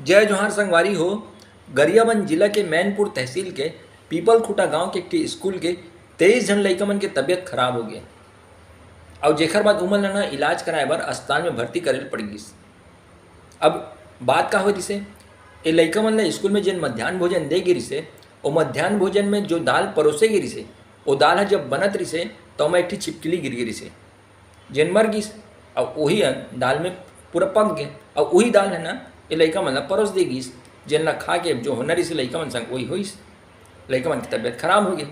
जय जोहार संगवारी हो। गरियाबंद जिला के मैनपुर तहसील के पीपल खुटा गांव के एक स्कूल के 23 जन लइकमन के तबियत खराब हो गए और जेकर बाद उमन ला इलाज कराए बर अस्पताल में भर्ती करेल पड़ गिस। अब बात का हो जिसे ये लइकमन ला स्कूल में जिन मध्यान्ह भोजन दे गिरी से वो मध्यान्ह भोजन में जो दाल परोसे गिरी से वो दाल है जब बनत रही से तो मैं एक ठी छिपकली गिर गिरी से जिन मर गिस और वही दाल में पूरा पक गए और वही दाल है ना ये लइका मन ला परोस दे गिस। जिन ला खा के जो होना रही से लइका मन संग वही होइस, लइका मन की तबीयत खराब हो गई।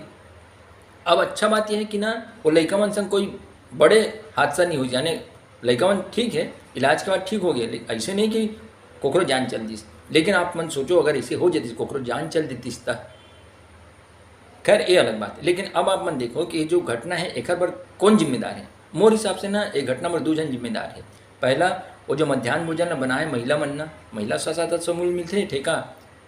अब अच्छा बात यह है कि ना वो लइका मन संग कोई बड़े हादसा नहीं हुई, यानी लइका मन ठीक है, इलाज के बाद ठीक हो गए। ऐसे नहीं कि कोकरो जान चल दिस, लेकिन आप मन सोचो अगर ऐसे हो जाती कोकरो जान चल देती तो खैर ये अलग बात है। लेकिन अब आप मन देखो कि ये जो घटना है एक पर कौन जिम्मेदार है। मोर हिसाब से ना ये घटना पर 2 जन जिम्मेदार है। पहला वो जो मध्यान्ह भोजन ला बनाए महिला मन ना, महिला 6-7 समूह मिलते ठेका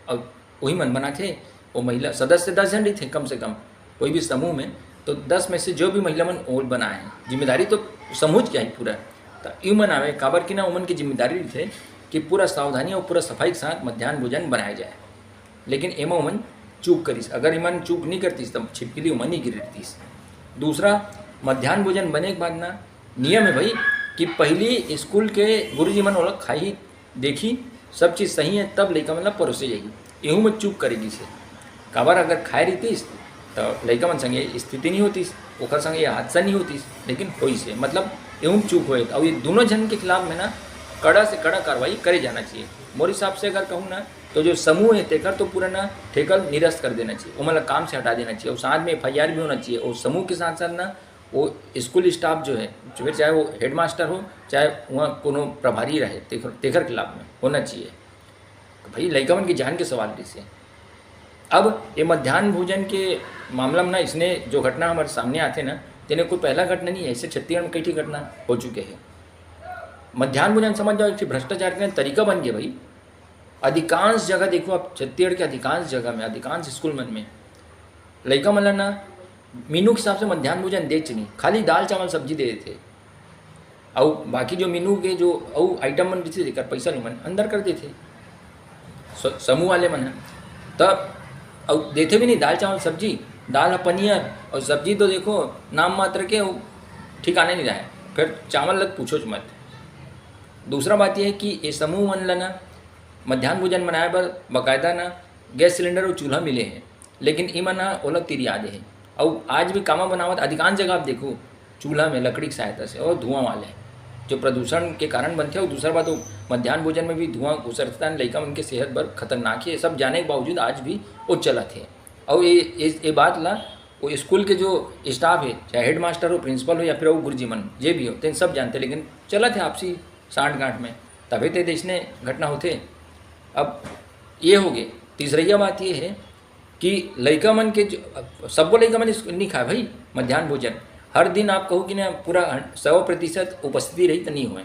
और वही मन बनाते। वो महिला सदस्य 10 जन रही थे कम से कम कोई भी समूह में, तो 10 में से जो भी महिला मन वो बनाए हैं, जिम्मेदारी तो समूह क्या है पूरा। तो यूँ मन आवे काबर की ना उमन की जिम्मेदारी थे कि पूरा सावधानी और पूरा सफाई के साथ मध्यान्ह भोजन बनाया जाए। लेकिन एमा उमन चूक करीस, अगर ईमन चूक नहीं करतीस तब छिपकली उमन ही गिर रहतीस। दूसरा, मध्यान्ह भोजन बने के बाद ना नियम है भाई कि पहली स्कूल के गुरुजी मन ओला खाई देखी सब चीज़ सही है तब लइका मन ला परोसे जाएगी। एहू में चूक करेगी से काबर अगर खाए रहीतीस तो लइका मन संगे स्थिति नहीं होतीस, ओकर संगे ये हादसा नहीं होतीस, लेकिन होई से मतलब एहू चूक होए। और ये दोनों जन के खिलाफ में ना कड़ा से कड़ा कार्रवाई करे जाना चाहिए। मोर हिसाब से अगर कहूँ ना तो जो समूह है तेकर तो पूरा ना ठेकल निरस्त कर देना चाहिए, वो मतलब काम से हटा देना चाहिए और साथ में FIR भी होना चाहिए। और समूह के साथ साथ ना वो स्कूल स्टाफ जो है फिर चाहे वो हेडमास्टर हो चाहे वहाँ कोनो प्रभारी रहे तेकर खिलाफ में होना चाहिए। भाई लइकमन की जान के सवाल से अब ये मध्यान्ह भोजन के मामला में ना इसने जो घटना हमारे सामने आते ना तेने कोई पहला घटना नहीं है, ऐसे छत्तीसगढ़ में कई घटना हो चुके हैं। मध्यान्ह भोजन समझ जाओ एक भ्रष्टाचार का तरीका बन गया भाई। अधिकांश जगह देखो आप छत्तीसगढ़ के अधिकांश जगह में अधिकांश स्कूल मन में लइका मन ना मीनू के हिसाब से मध्यान्ह भोजन दे नहीं, खाली दाल चावल सब्जी दे देते और बाकी जो मीनू के जो और आइटम मन जैसे देकर पैसा नहीं मन अंदर कर देते समूह वाले मन तब और देते भी नहीं दाल चावल सब्जी, दाल पनीर और सब्जी तो देखो नाम मात्र के ठिकाने नहीं रहा है, फिर चावल लग पूछो मत। दूसरा बात यह है कि ये समूह मन ला ना मध्यान्ह भोजन बनाए पर बाकायदा ना गैस सिलेंडर और चूल्हा मिले हैं, लेकिन इमा ना ओला तिर याद है और आज भी कामा बनावत अधिकांश जगह आप देखो चूल्हा में लकड़ी की सहायता से और धुआं वाले जो प्रदूषण के कारण बनते हैं। और दूसरा बात वो मध्यान्ह भोजन में भी धुआं घुसरता है, लइका उनके सेहत पर खतरनाक है, सब जाने के बावजूद आज भी वो चला थे। और ये बात ला वो स्कूल के जो स्टाफ है चाहे हेड मास्टर हो प्रिंसिपल हो या फिर वो गुरुजी मन जे भी हो तेन सब जानते, लेकिन चला थे आपसी सांठ गांठ में तभी तो इसने घटना होते। अब ये हो गए। तीसरी बात ये है कि लइका मन के सबको लइका मन नहीं खाए भाई मध्यान्ह भोजन। हर दिन आप कहो कि ना पूरा 100% उपस्थिति रही तो नहीं हुए,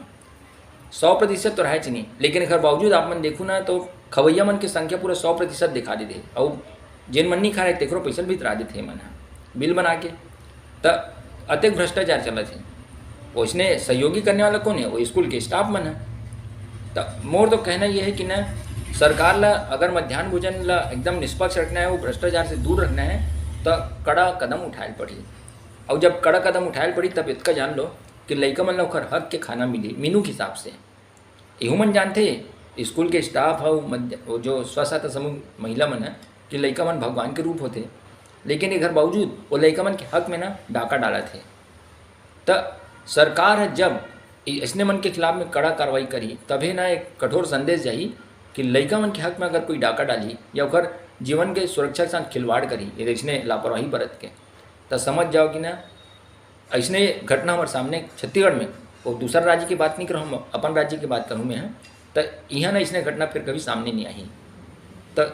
100% तो रहे नहीं, लेकिन अगर बावजूद आप मन देखो ना तो खवैया मन की संख्या पूरा 100% दिखा देते और जिन मन नहीं खा रहे तेकरो पैसा भी तरा देते मन बिल बना के। तो अत्यधिक भ्रष्टाचार चला थे, वो इसने सहयोगी करने वाला कौन है, वो स्कूल के स्टाफ मन है। तो मोर तो कहना यह है कि ना सरकार ला अगर मध्यान्ह भोजन ला एकदम निष्पक्ष रखना है, वो भ्रष्टाचार से दूर रखना है तो कड़ा कदम उठाए पड़ी। और जब कड़ा कदम उठाए पड़ी तब इतना जान लो कि लइका मन ला ओकर हक के खाना मिली मीनू के हिसाब से। एहू मन जानते स्कूल के स्टाफ हो जो स्वसहायता समूह महिला मन है कि लइका मन भगवान के रूप होते, लेकिन एक घर बावजूद वो लइका मन के हक में ना डाका डाला थे। तो सरकार है जब इसने मन के खिलाफ में कड़ा कार्रवाई करी तभी ना एक कठोर संदेश जाई कि लइका मन के हक में अगर कोई डाका डाली या ओकर जीवन के सुरक्षा के साथ खिलवाड़ करी ये इसने लापरवाही बरत के तो समझ जाओ कि ना ऐसने घटना हमारे सामने छत्तीसगढ़ में, और दूसरा राज्य की बात नहीं करूँ हम अपन राज्य की बात करूँ मैं, तो यहाँ ना इसने घटना फिर कभी सामने नहीं आई। तो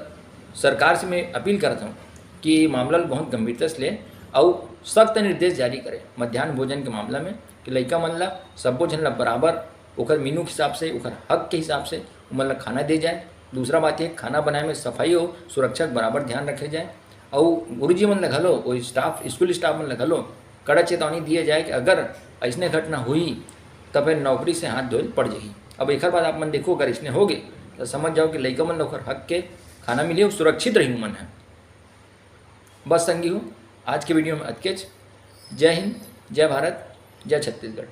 सरकार से मैं अपील करता हूँ कि ये मामला बहुत गंभीरता से ले और सख्त निर्देश जारी करे मध्यान्ह भोजन के मामला में कि लइका मन ला सबो जन ला बराबर ओकर मीनू के हिसाब से ओकर हक के हिसाब से उमन ला खाना दे जाए। दूसरा बात ये खाना बनाए में सफाई हो सुरक्षा बराबर ध्यान रखे जाए और गुरुजी मन ला घलो वो स्टाफ स्कूल स्टाफ मन ला घलो कड़ा चेतावनी दिए जाए कि अगर ऐसने घटना हुई तब फिर नौकरी से हाथ धोल पड़ जाएगी। अब एक बात आप मन देखो अगर इसने हो गए तो समझ जाओ कि लइका मन लोग हक के खाना मिले और सुरक्षित रही मन है। बस संगी हो आज के वीडियो में अतकेच। जय हिंद, जय भारत, जय छत्तीसगढ़।